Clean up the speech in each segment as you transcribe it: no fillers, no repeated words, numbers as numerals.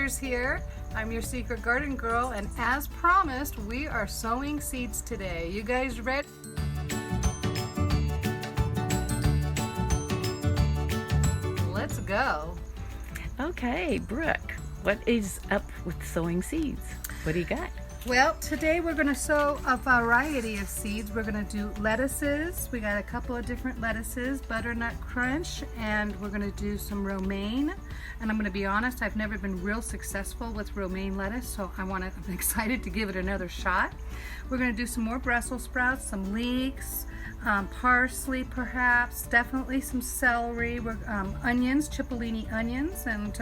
Sisters here. I'm your secret garden girl, and as promised, we are sowing seeds today. You guys ready? Let's go. Okay, Brooke, what is up with sowing seeds? What do you got? Well, today we're going to sow a variety of seeds. We're going to do lettuces. We got a couple of different lettuces, butternut crunch, and we're going to do some romaine. And I'm going to be honest, I've never been real successful with romaine lettuce, so I'm excited to give it another shot. We're going to do some more Brussels sprouts, some leeks, parsley perhaps, definitely some celery, onions, cipollini onions, and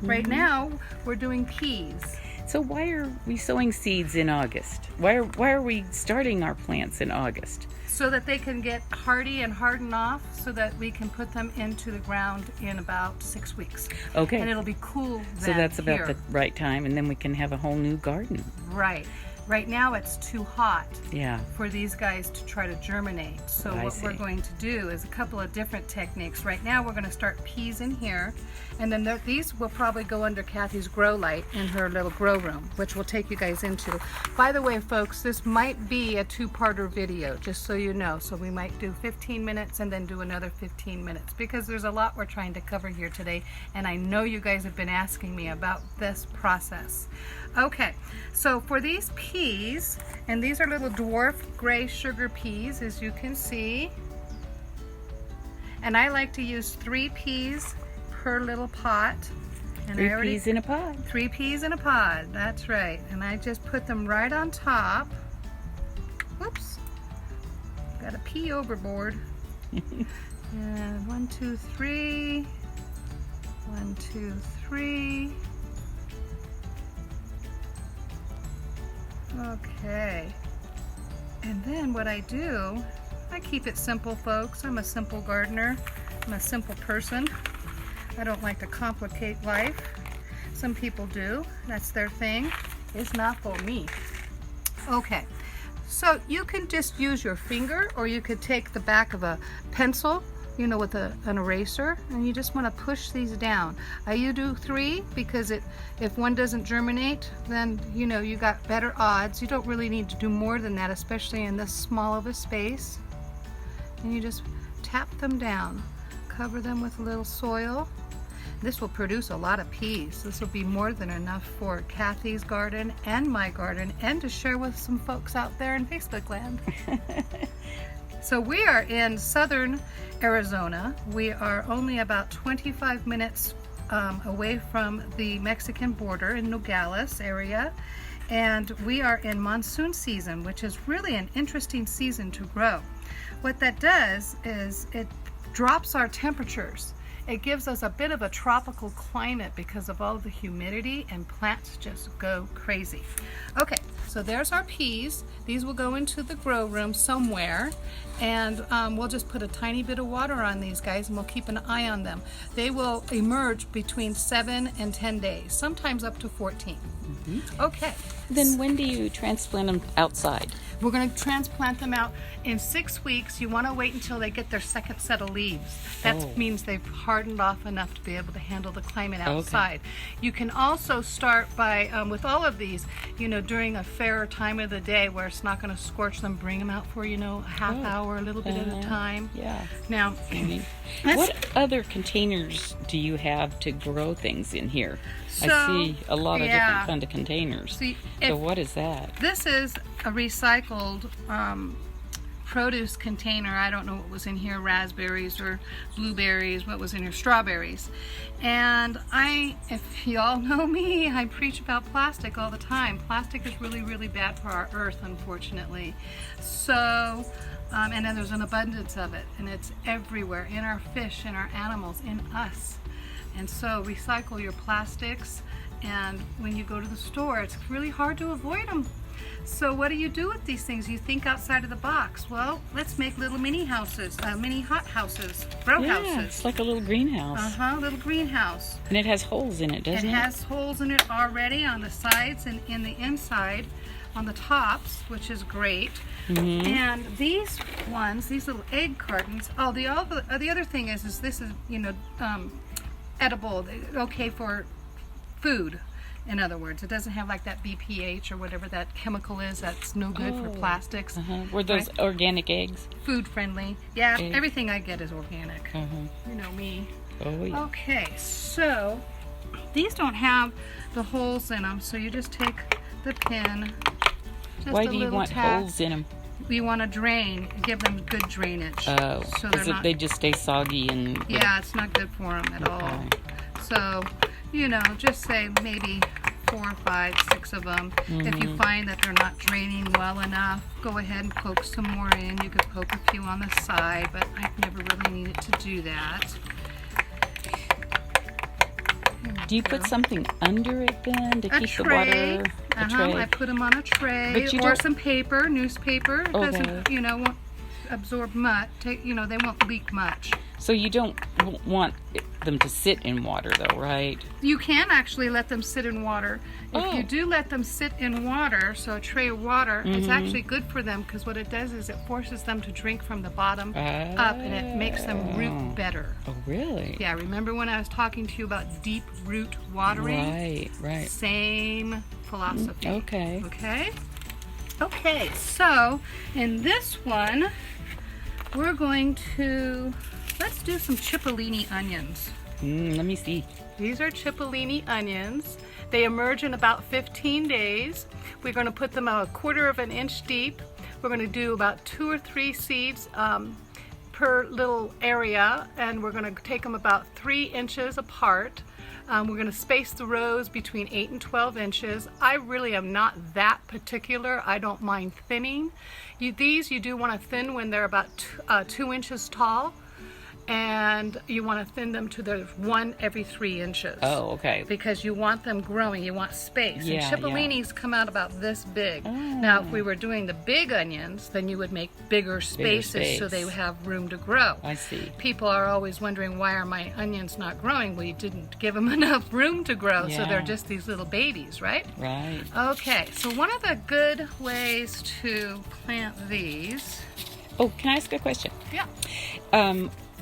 right now we're doing peas. So why are we sowing seeds in August? Why are we starting our plants in August? So that they can get hardy and harden off, so that we can put them into the ground in about 6 weeks. Okay. And it'll be cool then. So that's about here. the right time, and then we can have a whole new garden. Right. Right now it's too hot Yeah. for these guys to try to germinate. So what we're going to do is a couple of different techniques. Right now we're going to start peas in here, and then these will probably go under Kathy's grow light in her little grow room, which we'll take you guys into. By the way, folks, this might be a two-parter video, just so you know. So we might do 15 minutes and then do another 15 minutes, because there's a lot we're trying to cover here today, and I know you guys have been asking me about this process. Okay, so for these peas, and these are little dwarf gray sugar peas, as you can see, and I like to use 3 peas per little pot. And 3 peas in a pod. 3 peas in a pod, that's right. And I just put them right on top. Whoops, got a pea overboard. And 1, 2, 3, 1, 2, 3. Okay, and then what I do, I keep it simple, folks. I'm a simple gardener. I'm a simple person. I don't like to complicate life. Some people do. That's their thing. It's not for me. Okay, so you can just use your finger, or you could take the back of a pencil, you know, with an eraser, and you just want to push these down. You do 3 because if one doesn't germinate, then you know you got better odds. You don't really need to do more than that, especially in this small of a space. And you just tap them down, cover them with a little soil. This will produce a lot of peas. This will be more than enough for Kathy's garden and my garden, and to share with some folks out there in Facebook land. So we are in southern Arizona. We are only about 25 minutes away from the Mexican border in Nogales area, and we are in monsoon season, which is really an interesting season to grow. What that does is it drops our temperatures. It gives us a bit of a tropical climate because of all the humidity, and plants just go crazy. Okay, so there's our peas. These will go into the grow room somewhere, and we'll just put a tiny bit of water on these guys, and we'll keep an eye on them. They will emerge between 7 and 10 days, sometimes up to 14. Mm-hmm. Okay. Then when do you transplant them outside? We're going to transplant them out in 6 weeks. You want to wait until they get their second set of leaves. That means they've hardened off enough to be able to handle the climate outside. Okay. You can also start by, with all of these, you know, during a fairer time of the day where it's not going to scorch them, bring them out for, you know, a half hour, a little bit at a time. Yeah. Now, what other containers do you have to grow things in here? So, I see a lot of different kind of containers. So what is that? This is a recycled produce container. I don't know what was in here, raspberries or blueberries, what was in here, strawberries. And if y'all know me, I preach about plastic all the time. Plastic is really, really bad for our earth, unfortunately. So, and then there's an abundance of it, and it's everywhere, in our fish, in our animals, in us. And so recycle your plastics, and when you go to the store, it's really hard to avoid them. So what do you do with these things? You think outside of the box. Well, let's make little mini houses, mini hot houses, grow houses. Yeah, it's like a little greenhouse. Little greenhouse. And it has holes in it, doesn't it? It has holes in it already on the sides and in the inside, on the tops, which is great. Mm-hmm. And these ones, these little egg cartons. Oh, the other thing is this is, you know, edible, okay for food. In other words, it doesn't have like that BPH or whatever that chemical is that's no good for plastics. Were those right? organic eggs? Food friendly. Yeah, Eggs. everything I get is organic. You know me. Oh, yeah. Okay, so these don't have the holes in them, so you just take the pin. Just Why a do you little want tap. holes in them? We want to drain, give them good drainage. Oh, so because they just stay soggy and... Yeah, it's not good for them at all. So, you know, just say maybe 4, 5, 6 of them. If you find that they're not draining well enough, go ahead and poke some more in. You could poke a few on the side, but I've never really needed to do that. Do you put something under it then to keep the tray. water? A tray. I put them on a tray But you or don't- some paper, newspaper. It Okay. doesn't, you know, won't absorb much. You know, they won't leak much. So you don't want them to sit in water though, right? You can actually let them sit in water. If you do let them sit in water, so a tray of water, it's actually good for them because what it does is it forces them to drink from the bottom up and it makes them root better. Oh, really? Yeah, remember when I was talking to you about deep root watering? Right, right. Same philosophy. Okay. Okay? Okay, so in this one, we're going to, let's do some cipollini onions. Let me see. These are cipollini onions. They emerge in about 15 days. We're going to put them a 1/4 of an inch deep. We're going to do about 2 or 3 seeds per little area, and we're going to take them about 3 inches apart. We're going to space the rows between 8 and 12 inches. I really am not that particular. I don't mind thinning. These you do want to thin when they're about 2 inches tall, and you want to thin them to the 1 every 3 inches. Oh, okay. Because you want them growing, you want space. Yeah, and cipollinis come out about this big. Now, if we were doing the big onions, then you would make bigger spaces so they would have room to grow. I see. People are always wondering, why are my onions not growing? Well, you didn't give them enough room to grow, so they're just these little babies, right? Right. Okay, so one of the good ways to plant these... Oh, can I ask a question? Yeah.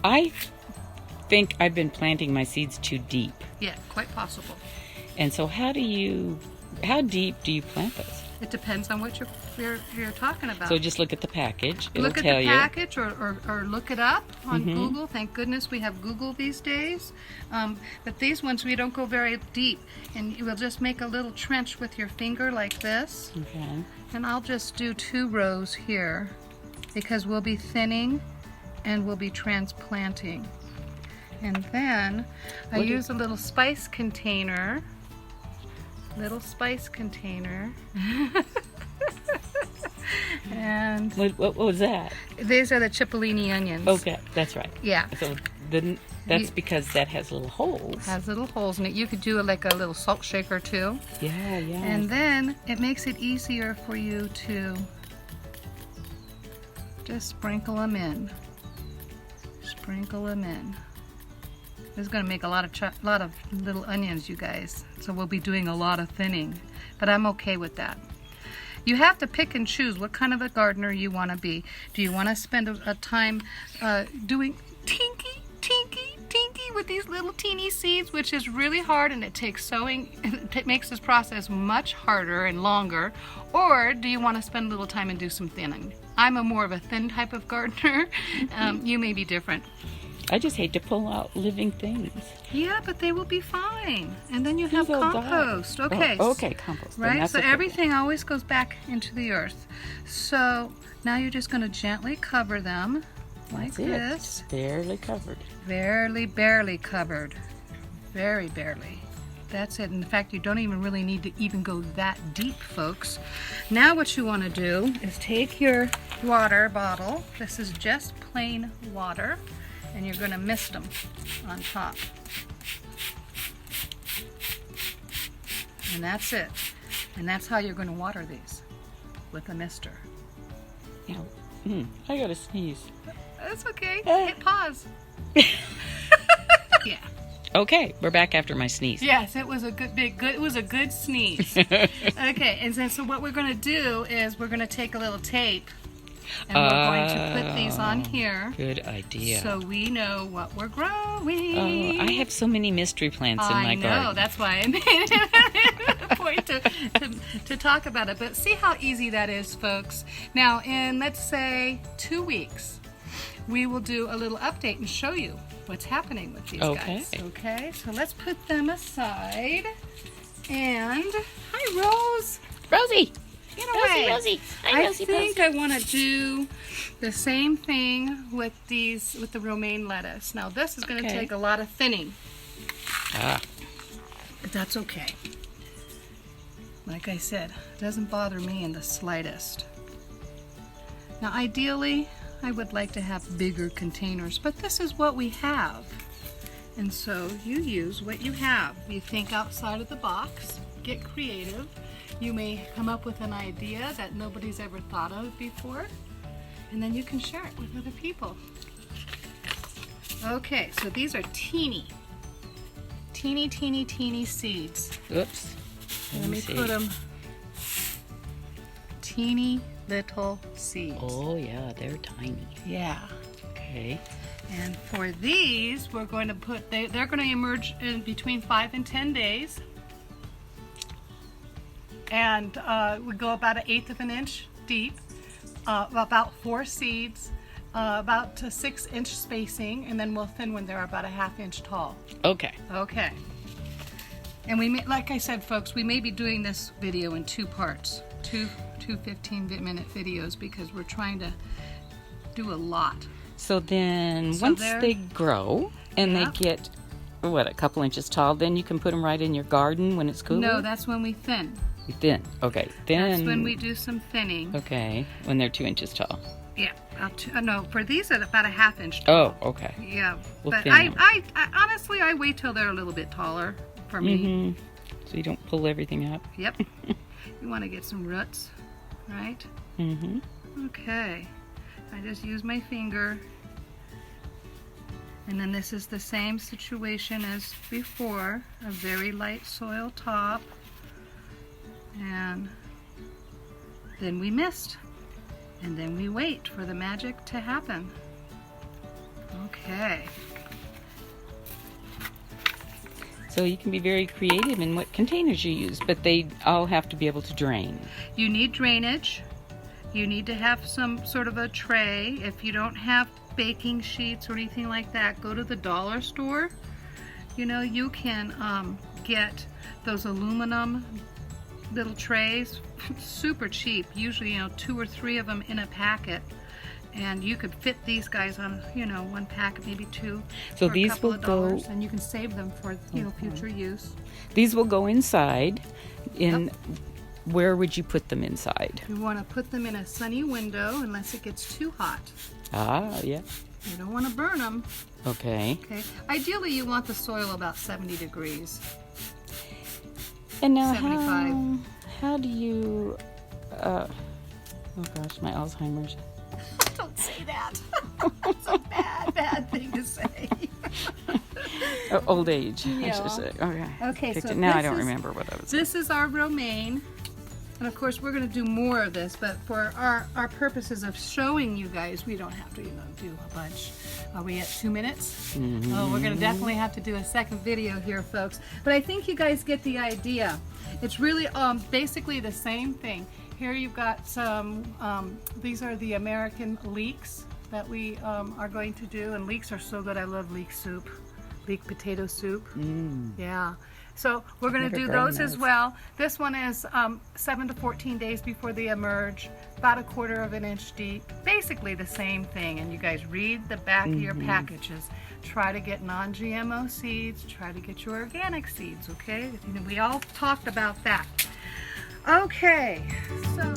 I think I've been planting my seeds too deep. Yeah, quite possible. And so how deep do you plant those? It depends on what you're talking about. So just look at the package. It'll Look at tell the you. package or look it up on Google. Thank goodness we have Google these days. But these ones, we don't go very deep. And you will just make a little trench with your finger like this. Okay. And I'll just do 2 rows here because we'll be thinning and we'll be transplanting. And then I use a little spice container. And What was that? these are the cipollini onions. Okay, that's right. Yeah. So then that's because that has little holes. Has little holes in it. You could do like a little salt shaker too. Yeah, yeah. And then it makes it easier for you to just sprinkle them in. Sprinkle them in. This is going to make a lot of little onions, you guys. So we'll be doing a lot of thinning, but I'm okay with that. You have to pick and choose what kind of a gardener you want to be. Do you want to spend a time doing tinky with these little teeny seeds, which is really hard, and it takes sowing, it makes this process much harder and longer? Or do you want to spend a little time and do some thinning? I'm more of a thin type of gardener. You may be different. I just hate to pull out living things. Yeah, but they will be fine. And then you have These will die. compost. Okay. Oh, okay, compost. Then Right? that's So okay. everything always goes back into the earth. So now you're just going to gently cover them like That's it. this. Barely covered. Barely covered. Very barely. That's it. In fact, you don't even really need to even go that deep, folks. Now what you want to do is take your water bottle. This is just plain water. And you're going to mist them on top. And that's it. And that's how you're going to water these, with a mister. Yeah. I gotta sneeze. That's okay. Hit pause. Yeah. Okay, we're back after my sneeze. Yes, it was a good it was a good sneeze. Okay, and then so what we're going to do is we're going to take a little tape and we're going to put these on here. Good idea. So we know what we're growing. Oh, I have so many mystery plants in my I know, garden. that's why I made it. to talk about it. But see how easy that is, folks. Now, in, let's say, 2 weeks, we will do a little update and show you what's happening with these guys. Okay, so let's put them aside. And, hi, Rose. Rosie. Get away. Rosie. Hi, I Rosie. think I want to do the same thing with these, with the romaine lettuce. Now, this is going to take a lot of thinning. But that's okay. Like I said, it doesn't bother me in the slightest. Now, ideally, I would like to have bigger containers, but this is what we have. And so you use what you have. You think outside of the box, get creative. You may come up with an idea that nobody's ever thought of before, and then you can share it with other people. Okay, so these are teeny seeds. Oops. Let me put them, teeny little seeds. Oh yeah, they're tiny. Yeah. Okay. And for these, we're going to put, they're going to emerge in between 5 and 10 days. And we go about 1/8 of an inch deep, about 4 seeds, about 6-inch spacing, and then we'll thin when they're about 1/2 inch tall. Okay. Okay. And we may, like I said, folks, we may be doing this video in 2 parts, two 15-minute videos, because we're trying to do a lot. So then once they grow and they get, what, a couple inches tall, then you can put them right in your garden when it's cooler? No, that's when we thin. You thin. Okay. Then. That's when we do some thinning. Okay. When they're 2 inches tall. Yeah. No, for these are about 1/2 inch tall. Oh, okay. Yeah. We'll but thin I them. honestly, I wait till they're a little bit taller for me. So you don't pull everything up? Yep. You want to get some roots, right? Okay. I just use my finger. And then this is the same situation as before, a very light soil top. And then we mist. And then we wait for the magic to happen. Okay. So you can be very creative in what containers you use, but they all have to be able to drain. You need drainage. You need to have some sort of a tray. If you don't have baking sheets or anything like that, go to the dollar store. You know, you can get those aluminum little trays, super cheap, usually, you know, 2 or 3 of them in a packet, and you could fit these guys on, you know, 1 packet, maybe 2, so for these a couple will of go, dollars, and you can save them for, you know, future use. These will go inside. In where would you put them inside? You want to put them in a sunny window unless it gets too hot. Ah, yeah. You don't want to burn them. Okay. Okay. Ideally, you want the soil about 70 degrees. And now 75. how do you, oh gosh, my Alzheimer's. Don't say that. It's a bad thing to say. Old age, I Yeah. should say. Okay. Okay, Picked so it. Now I this don't is- remember what I was. This is our romaine. And of course, we're going to do more of this, but for our purposes of showing you guys, we don't have to, you know, do a bunch. Are we at 2 minutes? Oh, we're going to definitely have to do a second video here, folks. But I think you guys get the idea. It's really basically the same thing. Here you've got some, these are the American leeks that we are going to do. And leeks are so good. I love leek soup, leek potato soup. Yeah. So we're going to do those as well. This one is 7 to 14 days before they emerge, about 1/4 of an inch deep. Basically the same thing. And you guys read the back of your packages. Try to get non-GMO seeds. Try to get your organic seeds, okay? We all talked about that. Okay, so...